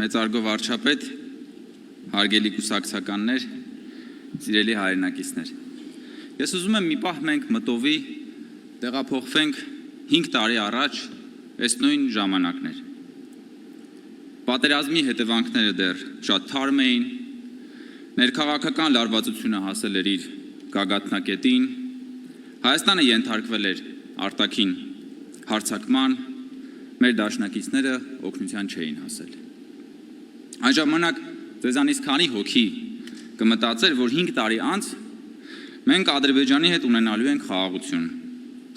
մեծարգո վարչապետ, հարգելի կուսակցականներ, սիրելի հայրենակիցներ։ Ես ուզում եմ մի պահ մենք մտովի տեղափոխվենք 5 տարի առաջ այս նույն ժամանակներ։ Պատերազմի հետևանքները դեռ շատ թարմ էին, ներքաղաքական լարվածությունը հասել էր իր գագաթնակետին, Հայաստանը ենթարկվել էր արտաքին հարձակման, մեր դաշնակիցները օգնության չէին հասել։ Այն ժամանակ ձեզանից քանի հոգի կմտածեր, որ 5 տարի անց մենք Ադրբեջանի հետ ունենալու ենք խաղաղություն,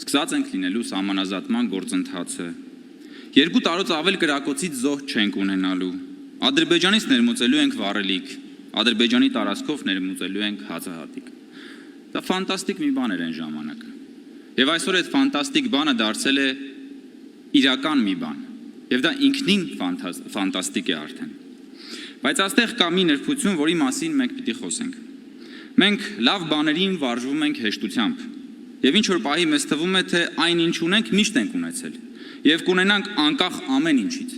սկսած ենք լինելու սահմանազատման գործընթացը, 2 տարուց ավել կրակոցից զոհ չենք ունենալու, Ադրբեջանից ներմուծելու ենք վառելիք, Ադրբեջանի տարածքով ներմուծելու ենք հացահատիկ։ Դա ֆանտաստիկ մի բան էր այն ժամանակը։ Եվ այսօր այդ ֆանտաստիկ բանը դարձել է իրական մի բան, եւ դա ինքնին ֆանտաստիկ է արդեն։ Բայց այստեղ կա մի նրբություն, որի մասին մենք պիտի խոսենք։ Մենք լավ բաներին վարժվում ենք հեշտությամբ, եւ ինչ որ պահի մեզ թվում է, թե այն ինչ ունենք, միշտ ենք ունեցել, եւ կունենանք անկախ ամեն ինչից։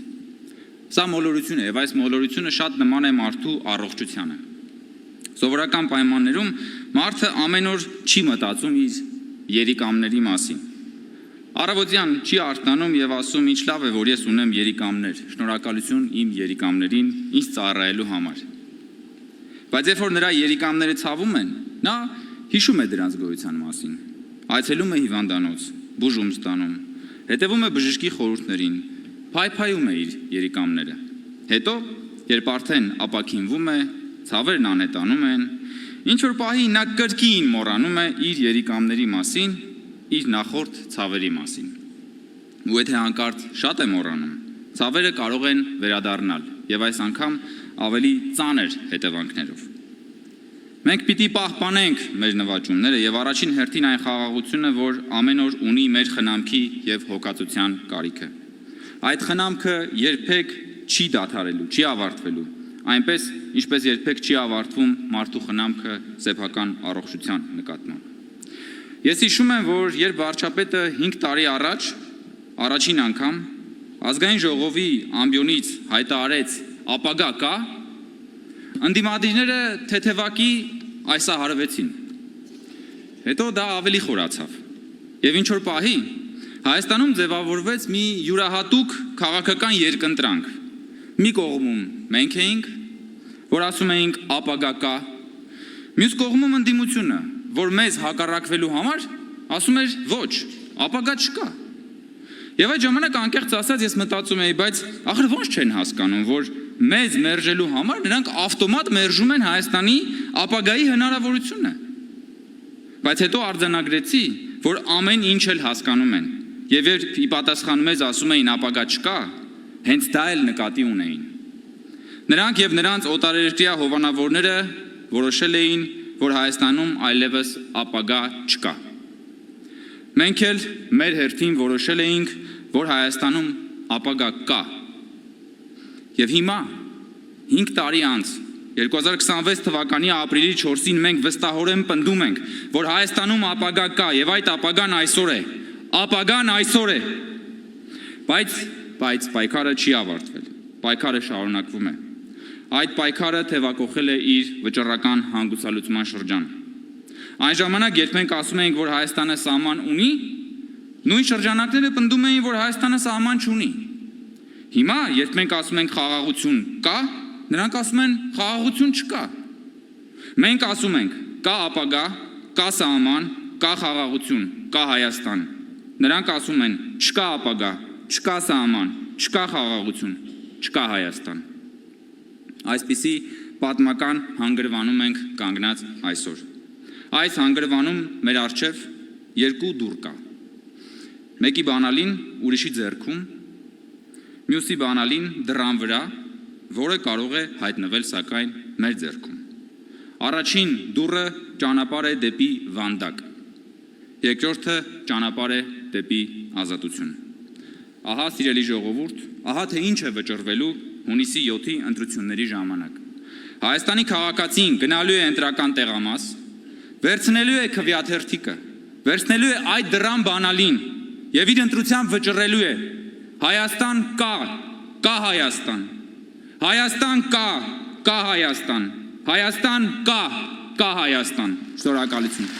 Սա մոլորություն է, եւ այս մոլորությունը շատ նման է մարդու առողջությանը։ Սովորական պայմաններում մարդը ամեն օր չի մտածում իր երիկամների մասին։ Առավոտյան չի արթնանում եւ ասում ինչ լավ է, որ ես ունեմ երիկամներ, շնորհակալություն իմ երիկամներին ինձ ծառայելու համար։ Բայց երբ որ նրա երիկամները ցավում են, նա հիշում է դրանց գոյության մասին, այցելում է հիվանդանոց, բուժում ստանում, հետևում է բժշկի խորհուրդներին, փայփայում է իր երիկամները։ Հետո, երբ արդեն ապակինվում է, ցավերն անհետանում են, ինչ որ պահի նա կրկին մոռանում է իր երիկամների մասին, իր նախորդ ցավերի մասին։ Ու եթե հանկարծ շատ է մոռանում, ցավերը կարող են վերադառնալ եւ այս անգամ ավելի ծանր հետևանքներով։ Մենք պիտի պահպանենք մեր նվաճումները եւ առաջին հերթին այն խաղաղությունը, որ ամեն օր ունի մեր խնամքի եւ հոգացության կարիքը։ Այդ խնամքը երբեք չի դադարելու, չի ավարտվելու, այնպես ինչպես երբեք չի ավարտվում մարդու խնամքը սեփական առողջության նկատմամբ։ Ես հիշում եմ, որ երբ վարչապետը 5 տարի առաջ առաջին անգամ ազգային ժողովի ամբիոնից հայտարարեց ապագա կա, ընդդիմադիրները թեթևակի այսահարվեցին։ Հետո դա ավելի խորացավ։ Եվ ինչ որ պահի Հայաստանում ձևավորվեց մի յուրահատուկ քաղաքական երկընտրանք։ Մի կողմում մենք էինք, որ ասում էինք ապագա կա, մյուս կողմում ընդդիմությունը, որ մեզ հակառակվելու համար ասում էր ոչ, ապագա չկա։ Եվ այդ ժամանակ անկեղծ ասած ես մտածում էի, բայց ախր ոնց չեն հասկանում, որ մեզ մերժելու համար նրանք ավտոմատ մերժում են Հայաստանի ապագայի հնարավորությունը։ Բայց հետո արձանագրեցի, որ ամեն ինչ էլ հասկանում են։ Եվ երբ ի պատասխան մեզ ասում էին ապագա չկա, հենց դա էլ նկատի ունեին։ Նրանք եւ նրանց օտարերկրյա հովանավորները որոշել էին, որ Հայաստանում այլևս ապագա չկա։ Մենք էլ մեր հերթին որոշել էինք, որ Հայաստանում ապագա կա։ Եվ հիմա 5 տարի անց 2026 թվականի ապրիլի 4-ին մենք վստահորեն պնդում ենք, որ Հայաստանում ապագա կա եւ այդ ապագան այսօր է։ Ապագան այսօր է։ Բայց պայքարը չի ավարտվել։ Պայքարը շարունակվում է։ Այդ պայքարը թևակողել է իր վճռական հանգուցալուծման շրջան։ Այն ժամանակ, երբ մենք ասում էինք, որ Հայաստանը սահման ունի, նույն շրջանակները պնդում էին, որ Հայաստանը սահման չունի։ Հիմա, երբ մենք ասում ենք խաղաղություն կա, նրանք ասում են խաղաղություն չկա։ Մենք ասում ենք կա ապագա, կա սահման, կա խաղաղություն, կա Հայաստան։ Նրանք ասում են չկա ապագա, չկա սահման, չկա խաղաղություն, չկա Հայաստան։ Այսպիսի պատմական հանգրվանում ենք կանգնած այսօր։ Այս հանգրվանում մեր առջև 2 դուռ կա։ Մեկի բանալին ուրիշի ձեռքում, մյուսի բանալին դռան վրա, որը կարող է հայտնվել սակայն մեր ձեռքում։ Առաջին դուռը ճանապարհ է դեպի վանդակ, երկրորդը ճանապարհ է դեպի ազատություն։ Ահա սիրելի ժողովուրդ, ահա թե ինչ է վճռվելու հունիսի 7-ի ընտրությունների ժամանակ։ Հայաստանի քաղաքացին գնալու է ընտրական տեղամաս, վերցնելու է քվեաթերթիկը, վերցնելու է այդ դռան բանալին եւ իր ընտրությամբ վճռելու է Հայաստան կա Հայաստան։ Հայաստան կա Հայաստան։ Հայաստան կա Հայաստան։ Շնորհակալություն։